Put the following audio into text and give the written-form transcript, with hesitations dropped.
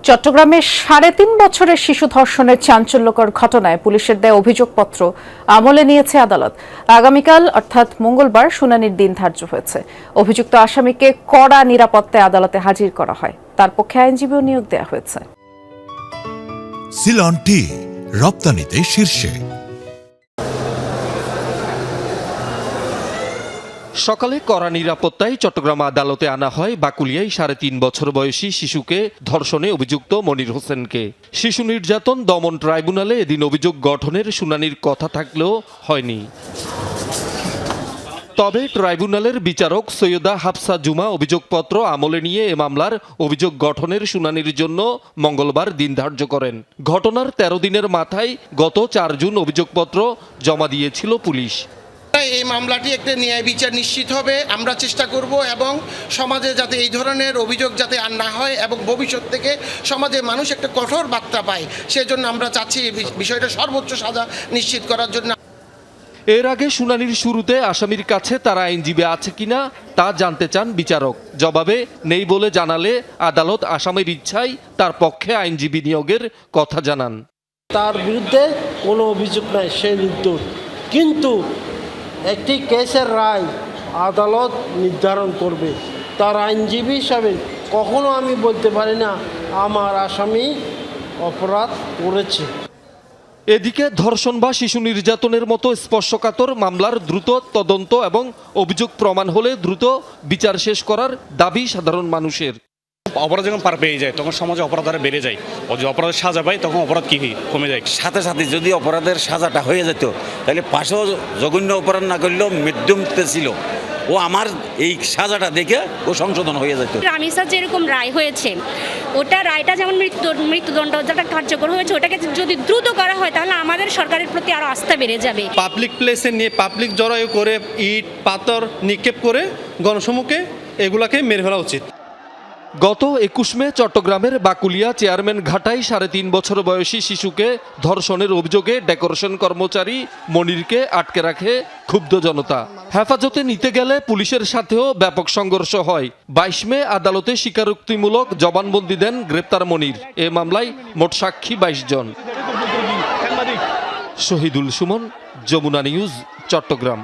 চট্টগ্রামে ৩.৫ বছরের শিশু ধর্ষণের চাঞ্চল্যকর ঘটনায় পুলিশের দেয়া অভিযোগপত্র আমলে নিয়েছে আদালত। আগামীকাল অর্থাৎ মঙ্গলবার শুনানির দিন ধার্য হয়েছে। অভিযুক্ত আসামিকে কড়া নিরাপত্তায় আদালতে হাজির করা হয়। তার পক্ষে আইনজীবীও নিয়োগ দেওয়া হয়েছে। সিলন টি রপ্তানিতে শীর্ষে। সকালে কড়া নিরাপত্তায় চট্টগ্রাম আদালতে আনা হয় বাকুলিয়ায় ৩.৫ বছর বয়সী শিশুকে ধর্ষণে অভিযুক্ত মনির হোসেনকে। শিশু নির্যাতন দমন ট্রাইব্যুনালে এদিন অভিযোগ গঠনের শুনানির কথা থাকলেও হয়নি। তবে ট্রাইব্যুনালের বিচারক সৈয়দা হাফসা জুমা অভিযোগপত্র আমলে নিয়ে এ মামলার অভিযোগ গঠনের শুনানির জন্য মঙ্গলবার দিন ধার্য করেন। ঘটনার ১৩ দিনের মাথায় গত ৪ জুন অভিযোগপত্র জমা দিয়েছিল পুলিশ। এই মামলাটি একটা ন্যায় বিচার নিশ্চিত হবে, আমরা চেষ্টা করব এবং সমাজে যাতে এই ধরনের অভিযোগ যাতে আর না হয় এবং ভবিষ্যৎ থেকে সমাজে মানুষ একটা কঠোর বার্তা পায়, সেজন্য আমরা চাচ্ছি এই বিষয়টা সর্বোচ্চ সাজা নিশ্চিত করার জন্য। এর আগে শুনানির শুরুতে আসামির কাছে তার আইনজীবী আছে কিনা তা জানতে চান বিচারক। জবাবে নেই বলে জানালে আদালত আসামির ইচ্ছায় তার পক্ষে আইনজীবী নিয়োগের কথা জানান। তার বিরুদ্ধে কোনো অভিযোগ নাই, সে নির্দোষ, কিন্তু একটি কেসের রায় আদালত নির্ধারণ করবে। তার আইনজীবী হিসাবে কখনো আমি বলতে পারি না আমার আসামি অপরাধ করেছে। এদিকে ধর্ষণ বা শিশু নির্যাতনের মতো স্পর্শকাতর মামলার দ্রুত তদন্ত এবং অভিযোগ প্রমাণ হলে দ্রুত বিচার শেষ করার দাবি সাধারণ মানুষের। অপরাধ যখন পার পেয়ে যায় তখন সমাজে অপরাধ আরো বেড়ে যায়, ও যে অপরাধের সাজা পায় তখন অপরাধ কি কমে যায়। সাথে সাথে যদি অপরাধের সাজাটা হয়ে যেত তাহলে পাশেও জঘন্য অপরাধ না করলেও মধ্যমতে ছিল, ও আমার এই সাজাটা দেখে ও সংশোধন হয়ে যেত। রামিসার যেরকম রায় হয়েছে, ওটা রায়টা যেমন মৃত্যুদণ্ড যেটা কার্যকর হয়েছে, ওটাকে যদি দ্রুত করা হয় তাহলে আমাদের সরকারের প্রতি আরো আস্থা বেড়ে যাবে। পাবলিক প্লেসে নিয়ে পাবলিক জড়ায়ু করে ইট পাথর নিক্ষেপ করে গণসম্মুখে এগুলাকে মেরে ফেলা উচিত। গত ২১ মে চট্টগ্রামের বাকুলিয়া চেয়ারম্যান ঘাটায় ৩.৫ বছর বয়সী শিশুকে ধর্ষণের অভিযোগে ডেকোরেশন কর্মচারী মনিরকে আটকে রাখে ক্ষুব্ধ জনতা। হেফাজতে নিতে গেলে পুলিশের সাথেও ব্যাপক সংঘর্ষ হয়। ২২ মে আদালতে স্বীকারোক্তিমূলক জবানবন্দি দেন গ্রেপ্তার মনির। এ মামলায় মোট সাক্ষী ২২ জন। শহীদুল সুমন, যমুনা নিউজ, চট্টগ্রাম।